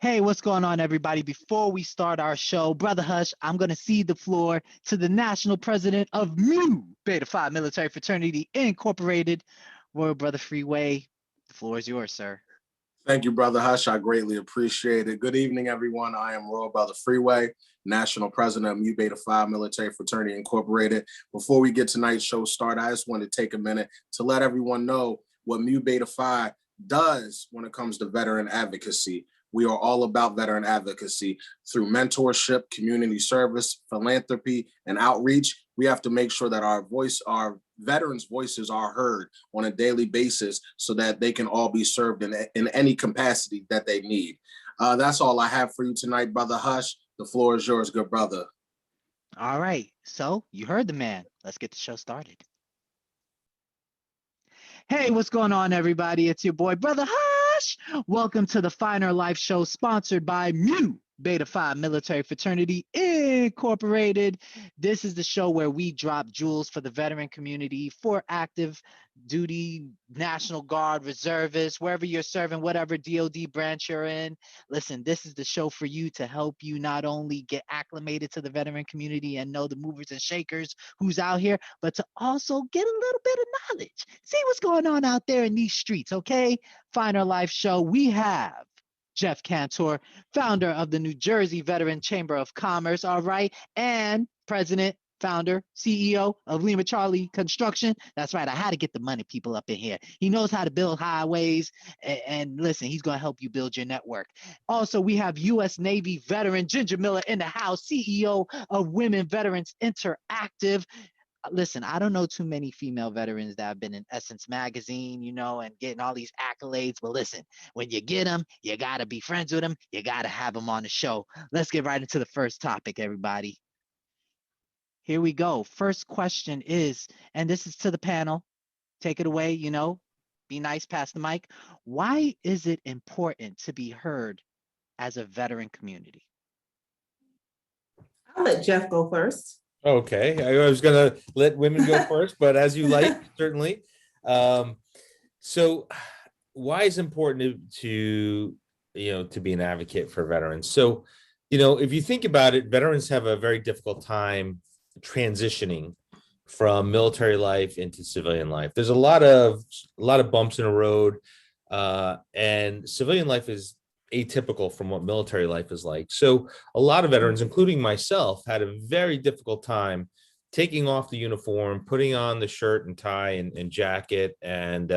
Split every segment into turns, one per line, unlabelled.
Hey, what's going on, everybody? Before we start our show, Brother Hush, I'm going to cede the floor to the national president of Mu Beta Phi Military Fraternity Incorporated, Royal Brother Freeway. The floor is yours, sir.
Thank you, Brother Hush. I greatly appreciate it. Good evening, everyone. I am Royal Brother Freeway, National President of Mu Beta Phi Military Fraternity Incorporated. Before we get tonight's show started, I just want to take a minute to let everyone know what Mu Beta Phi does when it comes to veteran advocacy. We are all about veteran advocacy through mentorship, community service, philanthropy, and outreach. We have to make sure that our veterans' voices are heard on a daily basis so that they can all be served in any capacity that they need. That's all I have for you tonight, Brother Hush. The floor is yours, good brother.
All right. So you heard the man. Let's get the show started. Hey, what's going on, everybody? It's your boy, Brother Hush. Welcome to the PHIner Life show, sponsored by Mu Beta Phi Military Fraternity Incorporated. This is the show where we drop jewels for the veteran community, for active duty, National Guard, reservists, wherever you're serving, whatever DOD branch you're in. Listen, this is the show for you to help you not only get acclimated to the veteran community and know the movers and shakers who's out here, but to also get a little bit of knowledge. See what's going on out there in these streets, okay? PHIner Life show, we have Jeff Cantor, founder of the New Jersey Veteran Chamber of Commerce, all right, and president, founder, CEO of Lima Charlie Construction. That's right, I had to get the money people up in here. He knows how to build highways, and listen, he's going to help you build your network. Also, we have U.S. Navy veteran Ginger Miller in the house, CEO of Women Veterans Interactive. Listen, I don't know too many female veterans that have been in Essence magazine, and getting all these accolades. But listen, when you get them, you got to be friends with them. You got to have them on the show. Let's get right into the first topic, everybody. Here we go. First question is, and this is to the panel. Take it away, be nice, pass the mic. Why is it important to be heard as a veteran community?
I'll let Jeff go first.
Okay, I was going to let women go first, but as you like, certainly. So why is it important to be an advocate for veterans? So, if you think about it, veterans have a very difficult time transitioning from military life into civilian life. There's a lot of bumps in the road, and civilian life is atypical from what military life is like. So a lot of veterans, including myself, had a very difficult time taking off the uniform, putting on the shirt and tie and jacket, and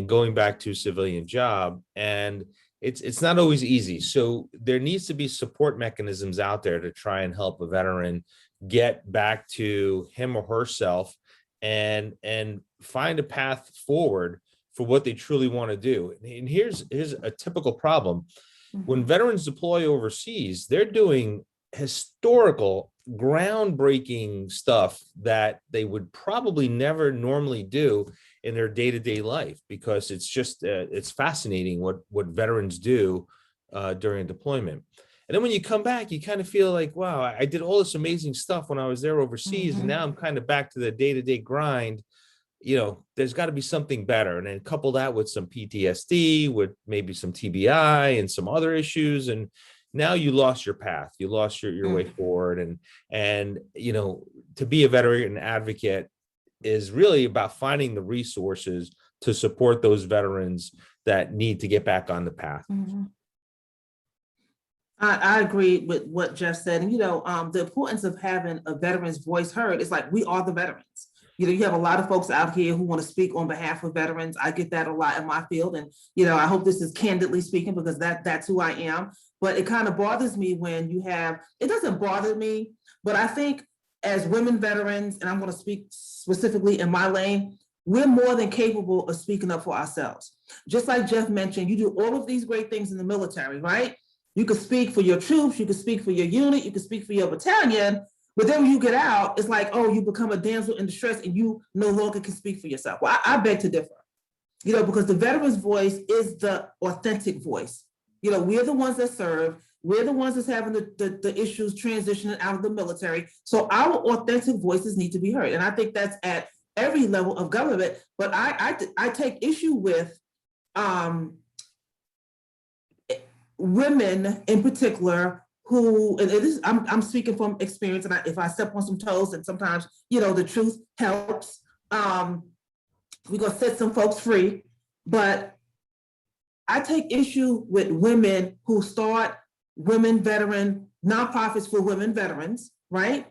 going back to a civilian job. And it's not always easy. So there needs to be support mechanisms out there to try and help a veteran get back to him or herself and find a path forward for what they truly want to do. And here's a typical problem. When veterans deploy overseas, they're doing historical, groundbreaking stuff that they would probably never normally do in their day-to-day life, because it's just it's fascinating what veterans do during deployment. And then when you come back, you kind of feel like, wow, I did all this amazing stuff when I was there overseas, and now I'm kind of back to the day-to-day grind. There's got to be something better. And then couple that with some PTSD, with maybe some TBI and some other issues. And now you lost your path, you lost your way forward. And to be a veteran advocate is really about finding the resources to support those veterans that need to get back on the path.
I agree with what Jeff said. And, the importance of having a veteran's voice heard is like, we are the veterans. You have a lot of folks out here who want to speak on behalf of veterans. I get that a lot in my field. And, I hope this is candidly speaking, because that's who I am. But it kind of bothers me when it doesn't bother me, but I think as women veterans, and I'm going to speak specifically in my lane, we're more than capable of speaking up for ourselves. Just like Jeff mentioned, you do all of these great things in the military, right? You could speak for your troops, you could speak for your unit, you could speak for your battalion. But then when you get out, it's like, oh, you become a damsel in distress and you no longer can speak for yourself. Well, I beg to differ, because the veteran's voice is the authentic voice. We're the ones that serve. We're the ones that's having the issues transitioning out of the military. So our authentic voices need to be heard. And I think that's at every level of government. But I take issue with women in particular who, and it is, I'm speaking from experience, and if I step on some toes, and sometimes, the truth helps, we're gonna set some folks free, but I take issue with women who start women veteran nonprofits for women veterans, right?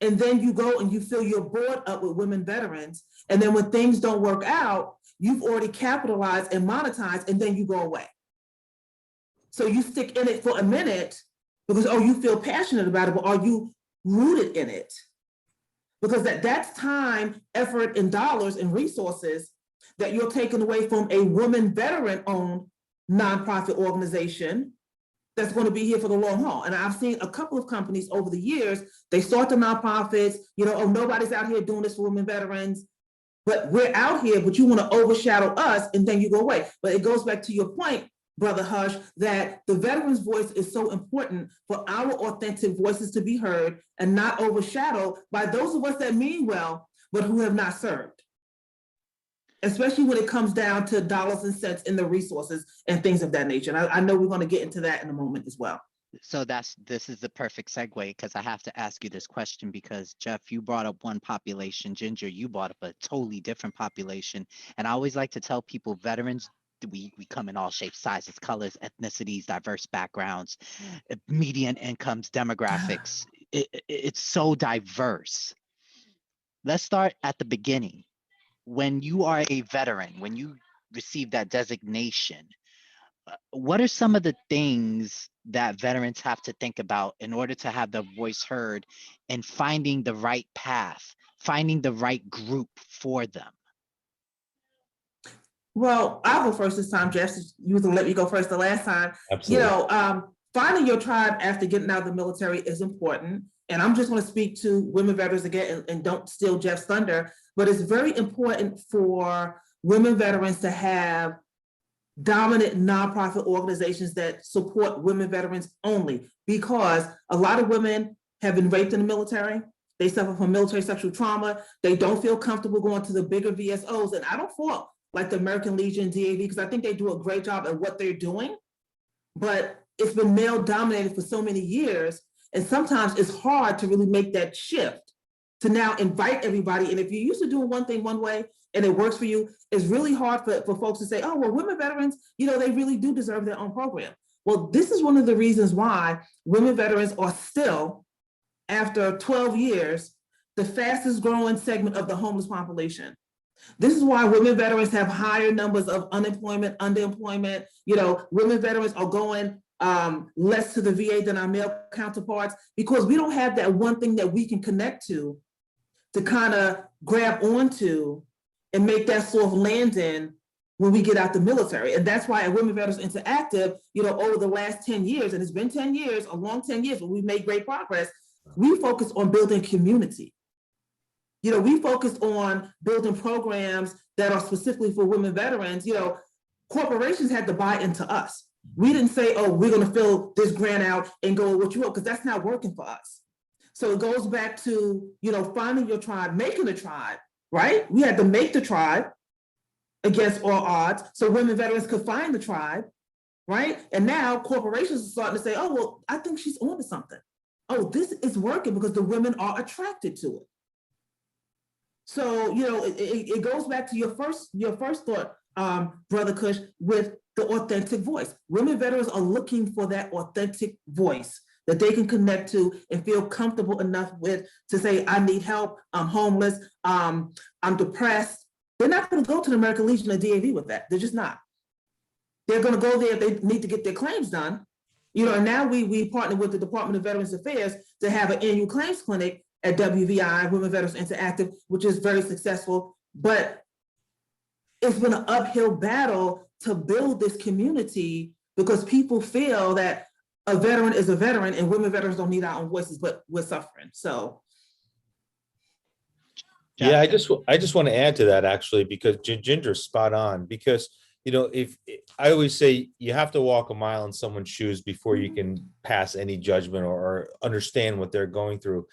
And then you go and you fill your board up with women veterans. And then when things don't work out, you've already capitalized and monetized, and then you go away. So you stick in it for a minute because, you feel passionate about it, but are you rooted in it? Because that's time, effort, and dollars and resources that you're taking away from a woman veteran-owned nonprofit organization that's going to be here for the long haul. And I've seen a couple of companies over the years, they start the nonprofits, nobody's out here doing this for women veterans, but we're out here, but you want to overshadow us, and then you go away. But it goes back to your point, Brother Hush, that the veteran's voice is so important for our authentic voices to be heard and not overshadowed by those of us that mean well, but who have not served. Especially when it comes down to dollars and cents and the resources and things of that nature. And I know we're going to get into that in a moment as well.
So this is the perfect segue, because I have to ask you this question, because Jeff, you brought up one population, Ginger, you brought up a totally different population. And I always like to tell people, veterans, we come in all shapes, sizes, colors, ethnicities, diverse backgrounds, median incomes, demographics. It's so diverse. Let's start at the beginning. When you are a veteran, when you receive that designation, what are some of the things that veterans have to think about in order to have their voice heard and finding the right path, finding the right group for them?
Well, I'll go first this time, Jeff. You was gonna let me go first the last time.
Absolutely.
Finding your tribe after getting out of the military is important. And I'm just going to speak to women veterans again, and don't steal Jeff's thunder, but it's very important for women veterans to have dominant nonprofit organizations that support women veterans only, because a lot of women have been raped in the military. They suffer from military sexual trauma. They don't feel comfortable going to the bigger VSOs. And I don't fault like the American Legion, DAV, because I think they do a great job at what they're doing, but it's been male dominated for so many years. And sometimes it's hard to really make that shift to now invite everybody. And if you're used to doing one thing one way and it works for you, it's really hard for folks to say, oh, well, women veterans, they really do deserve their own program. Well, this is one of the reasons why women veterans are still, after 12 years, the fastest growing segment of the homeless population. This is why women veterans have higher numbers of unemployment, underemployment. Women veterans are going less to the VA than our male counterparts, because we don't have that one thing that we can connect to kind of grab onto and make that soft landing when we get out the military. And that's why at Women Veterans Interactive, over the last 10 years, and it's been 10 years, a long 10 years, but we've made great progress, we focus on building community. We focused on building programs that are specifically for women veterans. Corporations had to buy into us. We didn't say, oh, we're going to fill this grant out and go with what you want, because that's not working for us. So it goes back to, finding your tribe, making a tribe, right? We had to make the tribe against all odds so women veterans could find the tribe, right? And now corporations are starting to say, oh, well, I think she's onto something. Oh, this is working because the women are attracted to it. So, it goes back to your first thought, Brother Kush, with the authentic voice. Women veterans are looking for that authentic voice that they can connect to and feel comfortable enough with to say, I need help, I'm homeless, I'm depressed. They're not going to go to the American Legion or DAV with that. They're just not. They're going to go there if they need to get their claims done. And now we partner with the Department of Veterans Affairs to have an annual claims clinic at WVI, Women Veterans Interactive, which is very successful. But it's been an uphill battle to build this community because people feel that a veteran is a veteran and women veterans don't need our own voices, but we're suffering. So.
Yeah, I just want to add to that, actually, because Ginger's spot on, because if I always say you have to walk a mile in someone's shoes before you can pass any judgment or understand what they're going through.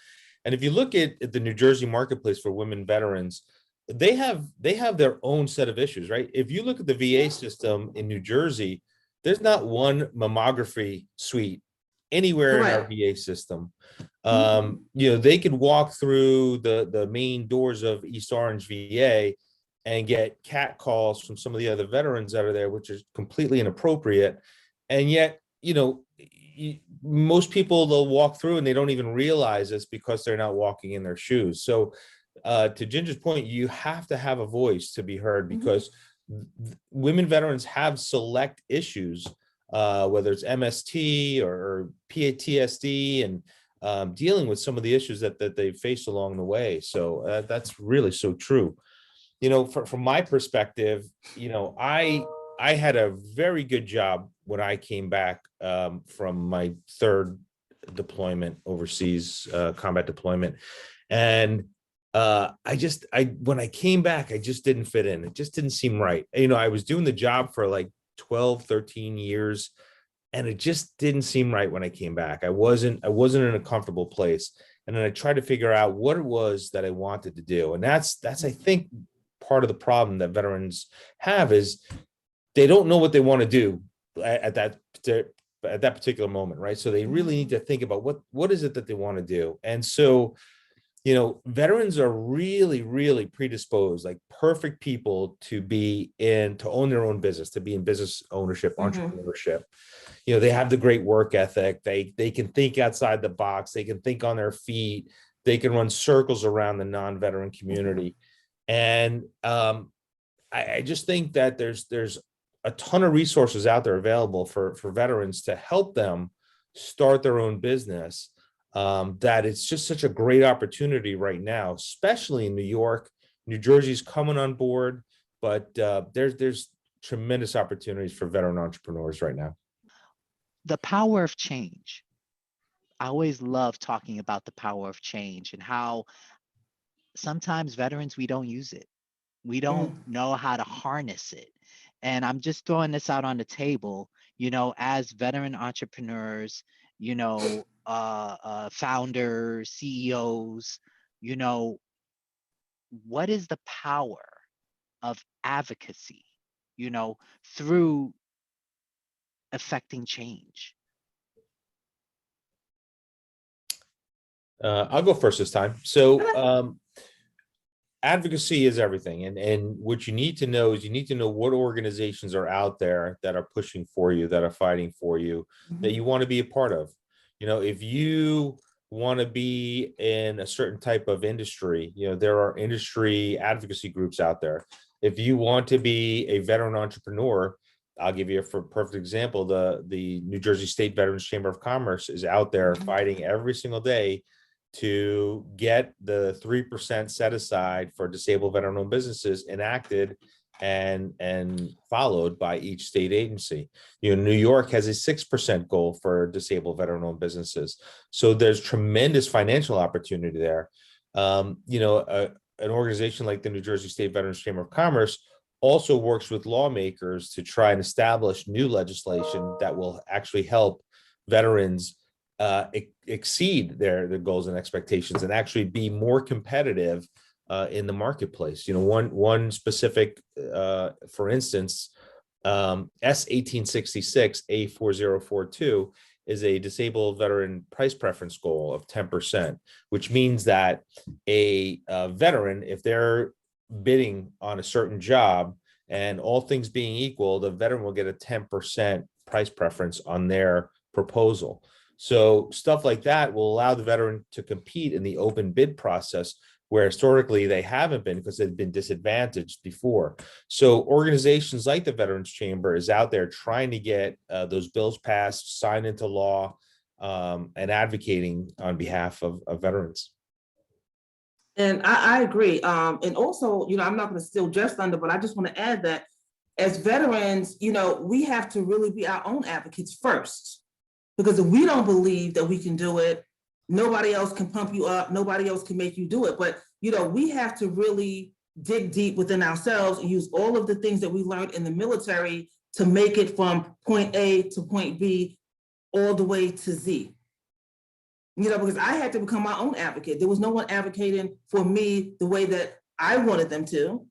And if you look at the New Jersey marketplace for women veterans, they have their own set of issues, right? If you look at the VA system in New Jersey, there's not one mammography suite anywhere in our
Correct.
VA system. They could walk through the main doors of East Orange VA and get cat calls from some of the other veterans that are there, which is completely inappropriate. And yet, most people, they'll walk through and they don't even realize this because they're not walking in their shoes. So to Ginger's point, you have to have a voice to be heard, because women veterans have select issues, whether it's MST or PTSD, and dealing with some of the issues that they faced along the way. So that's really so true. From my perspective, I had a very good job when I came back from my third deployment overseas, combat deployment. And when I came back, I just didn't fit in. It just didn't seem right. I was doing the job for like 12, 13 years, and it just didn't seem right when I came back. I wasn't in a comfortable place. And then I tried to figure out what it was that I wanted to do. And that's I think, part of the problem that veterans have, is they don't know what they want to do at that particular moment, right? So they really need to think about what is it that they want to do. And so, veterans are really, really predisposed, like perfect people to own their own business, to be in business ownership, entrepreneurship. They have the great work ethic. They can think outside the box. They can think on their feet. They can run circles around the non-veteran community. And I just think that there's a ton of resources out there available for veterans to help them start their own business. That it's just such a great opportunity right now, especially in New York. New Jersey's coming on board, but there's tremendous opportunities for veteran entrepreneurs right now.
The power of change. I always love talking about the power of change and how sometimes veterans, we don't use it. We don't know how to harness it. And I'm just throwing this out on the table, as veteran entrepreneurs, founders, CEOs, what is the power of advocacy, through affecting change?
I'll go first this time. So advocacy is everything. And what you need to know is you need to know what organizations are out there that are pushing for you, that are fighting for you, that you want to be a part of. If you want to be in a certain type of industry, there are industry advocacy groups out there. If you want to be a veteran entrepreneur, I'll give you a perfect example. The New Jersey State Veterans Chamber of Commerce is out there fighting every single day to get the 3% set aside for disabled veteran-owned businesses enacted and followed by each state agency. New York has a 6% goal for disabled veteran-owned businesses. So there's tremendous financial opportunity there. An organization like the New Jersey State Veterans Chamber of Commerce also works with lawmakers to try and establish new legislation that will actually help veterans exceed their goals and expectations and actually be more competitive in the marketplace. One specific, for instance, S1866 A4042 is a disabled veteran price preference goal of 10%, which means that a veteran, if they're bidding on a certain job and all things being equal, the veteran will get a 10% price preference on their proposal. So stuff like that will allow the veteran to compete in the open bid process, where historically they haven't been because they've been disadvantaged before. So organizations like the Veterans Chamber is out there trying to get those bills passed, signed into law, and advocating on behalf of veterans.
And I agree. And also, I'm not going to steal Jeff's thunder, but I just want to add that as veterans, we have to really be our own advocates first. Because if we don't believe that we can do it, nobody else can pump you up, nobody else can make you do it. But, we have to really dig deep within ourselves and use all of the things that we learned in the military to make it from point A to point B all the way to Z. Because I had to become my own advocate. There was no one advocating for me the way that I wanted them to.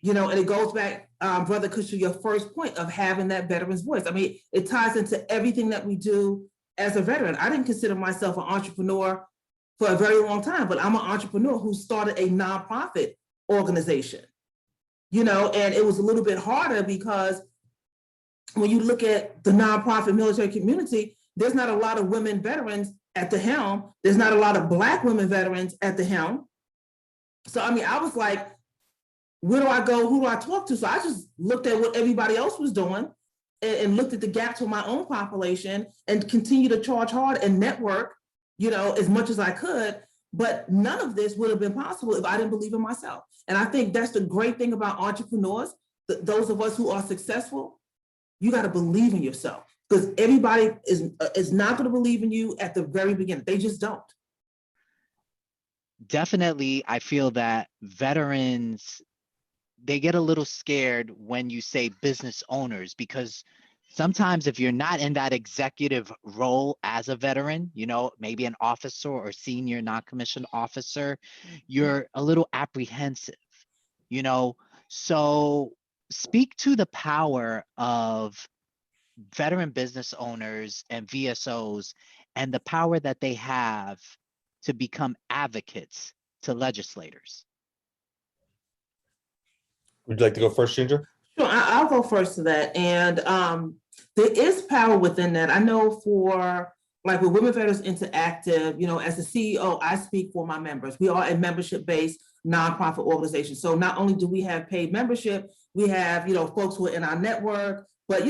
And it goes back Brother Kush, your first point of having that veteran's voice. I mean, it ties into everything that we do as a veteran. I didn't consider myself an entrepreneur for a very long time, but I'm an entrepreneur who started a nonprofit organization, and it was a little bit harder because when you look at the nonprofit military community, there's not a lot of women veterans at the helm. There's not a lot of Black women veterans at the helm. So, I mean, I was like, where do I go? Who do I talk to? So I just looked at what everybody else was doing and looked at the gaps with my own population and continue to charge hard and network, as much as I could. But none of this would have been possible if I didn't believe in myself. And I think that's the great thing about entrepreneurs, those of us who are successful, you got to believe in yourself, because everybody is not going to believe in you at the very beginning. They just don't.
Definitely, I feel that veterans, they get a little scared when you say business owners, because sometimes if you're not in that executive role as a veteran, maybe an officer or senior non-commissioned officer, you're a little apprehensive, So speak to the power of veteran business owners and VSOs and the power that they have to become advocates to legislators.
Would you like to go first, Ginger?
Sure, I'll go first to that. And there is power within that. I know for like with Women Veterans Interactive, as the CEO, I speak for my members. We are a membership-based nonprofit organization. So not only do we have paid membership, we have, folks who are in our network. But,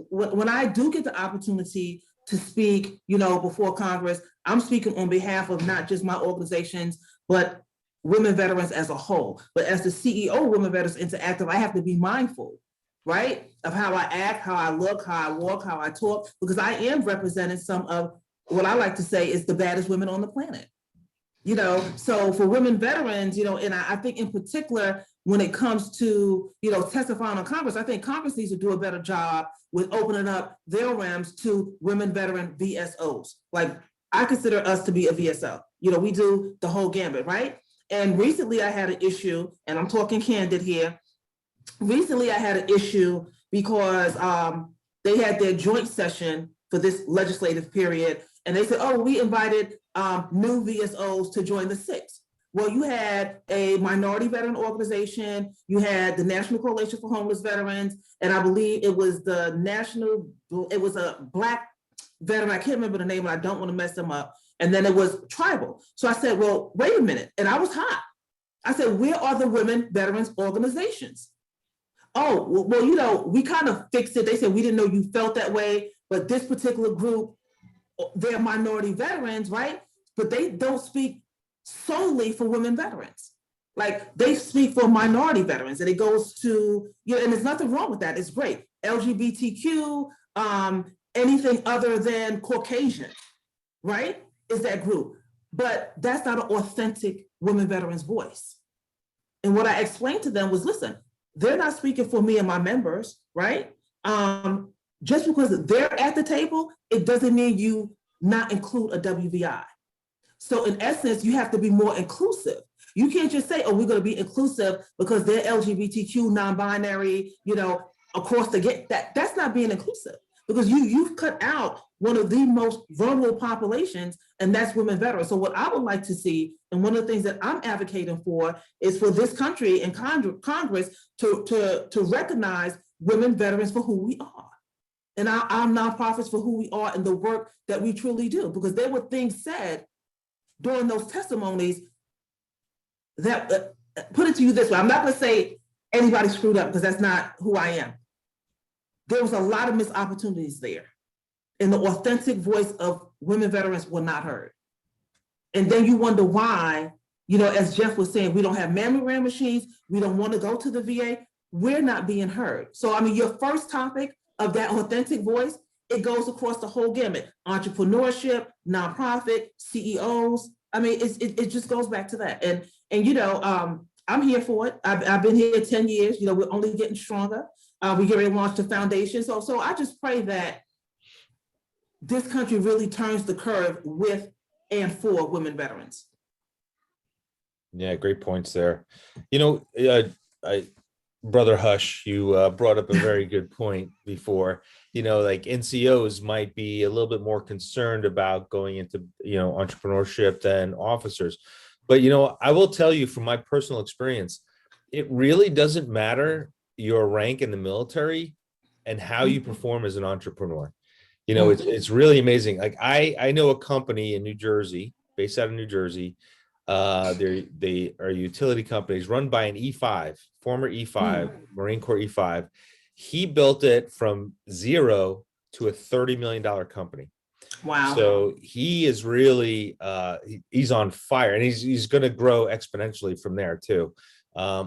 when I do get the opportunity to speak, before Congress, I'm speaking on behalf of not just my organizations, but women veterans as a whole. But as the CEO of Women Veterans Interactive, I have to be mindful, right, of how I act, how I look, how I walk, how I talk, because I am representing some of what I like to say is the baddest women on the planet. So for women veterans, and I think in particular, when it comes to, testifying on Congress, I think Congress needs to do a better job with opening up their realms to women veteran VSOs. Like, I consider us to be a VSO. We do the whole gambit, right? And recently I had an issue, and I'm talking candid here. Recently I had an issue because they had their joint session for this legislative period, and they said, oh, we invited new VSOs to join the six. Well, you had a minority veteran organization, you had the National Coalition for Homeless Veterans, and I believe it was it was a Black veteran, I can't remember the name, and I don't want to mess them up. And then it was tribal. So I said, well, wait a minute. And I was hot. I said, where are the women veterans organizations? Oh, well, we kind of fixed it. They said, we didn't know you felt that way, but this particular group, they're minority veterans, right? But they don't speak solely for women veterans. Like, they speak for minority veterans, and it goes to, and there's nothing wrong with that. It's great. LGBTQ, anything other than Caucasian, right, is that group. But that's not an authentic women veterans voice. And what I explained to them was, listen, they're not speaking for me and my members, right? Just because they're at the table, it doesn't mean you not include a WVI. So in essence, you have to be more inclusive. You can't just say, oh, we're going to be inclusive because they're LGBTQ, non-binary, across the gate. That's not being inclusive, because you've cut out one of the most vulnerable populations, and that's women veterans. So what I would like to see, and one of the things that I'm advocating for, is for this country and Congress to recognize women veterans for who we are, and our nonprofits for who we are, and the work that we truly do. Because there were things said during those testimonies that, put it to you this way, I'm not going to say anybody screwed up, because that's not who I am. There was a lot of missed opportunities there, and the authentic voice of women veterans were not heard. And then you wonder why, as Jeff was saying, we don't have mammogram machines, we don't want to go to the VA, we're not being heard. So, I mean, your first topic of that authentic voice, it goes across the whole gamut: entrepreneurship, nonprofit, CEOs. I mean, it just goes back to that. And I'm here for it. I've been here 10 years. We're only getting stronger. We get ready to launch the foundation. So I just pray that this country really turns the curve with and for women veterans.
Yeah, great points there. Brother Hush, you brought up a very good point before. Like NCOs might be a little bit more concerned about going into, entrepreneurship than officers. But, I will tell you from my personal experience, it really doesn't matter your rank in the military and how you perform as an entrepreneur. It's really amazing. Like I know a company in New Jersey, based out of New Jersey. They are utility companies run by an E5, former E5, Marine Corps E5. He built it from zero to a $30 million company.
Wow.
So he is really he's on fire, and he's going to grow exponentially from there too.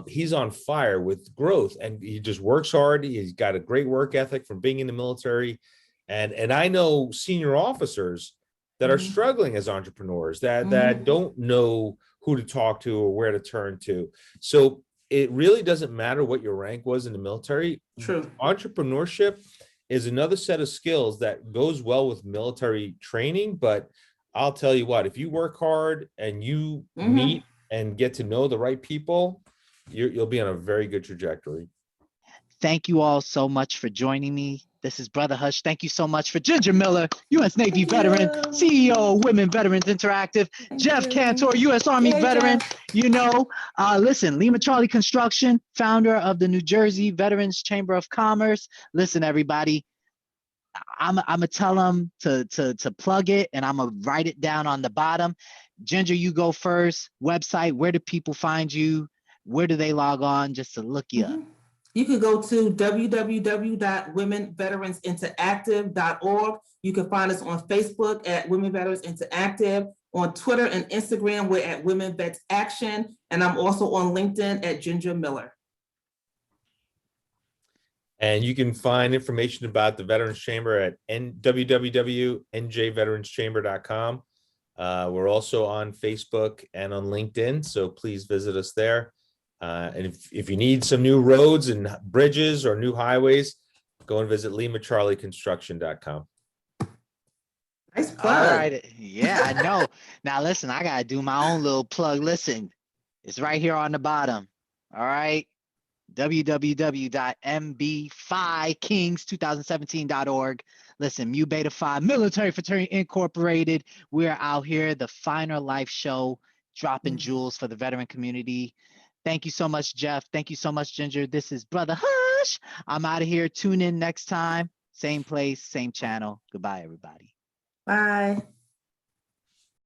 He's on fire with growth, and he just works hard. He's got a great work ethic from being in the military. And I know senior officers that are struggling as entrepreneurs that don't know who to talk to or where to turn to. So it really doesn't matter what your rank was in the military.
True.
Entrepreneurship is another set of skills that goes well with military training. But I'll tell you what, if you work hard and you meet and get to know the right people, you'll be on a very good trajectory.
Thank you all so much for joining me. This is Brother Hush. Thank you so much for Ginger Miller, U.S. Navy veteran, CEO of Women Veterans Interactive, Jeff Cantor, U.S. Army veteran. Listen, Lima Charlie Construction, founder of the New Jersey Veterans Chamber of Commerce. Listen, everybody, I'm gonna tell them to plug it, and I'm gonna write it down on the bottom. Ginger, you go first. Website, where do people find you? Where do they log on just to look you up?
You can go to www.womenveteransinteractive.org. You can find us on Facebook at Women Veterans Interactive. On Twitter and Instagram, we're at Women Vets Action. And I'm also on LinkedIn at Ginger Miller.
And you can find information about the Veterans Chamber at www.njveteranschamber.com. We're also on Facebook and on LinkedIn, so please visit us there. And if you need some new roads and bridges or new highways, go and visit limacharlieconstruction.com.
Nice plug.
All right. Yeah, I know. Now, listen, I got to do my own little plug. Listen, it's right here on the bottom. All right. www.mbphi-kings2017.org. Listen, Mu Beta Phi Military Fraternity Incorporated. We're out here, the PHIner Life show, dropping jewels for the veteran community. Thank you so much, Jeff. Thank you so much, Ginger. This is Brother Hush. I'm out of here. Tune in next time. Same place, same channel. Goodbye, everybody.
Bye.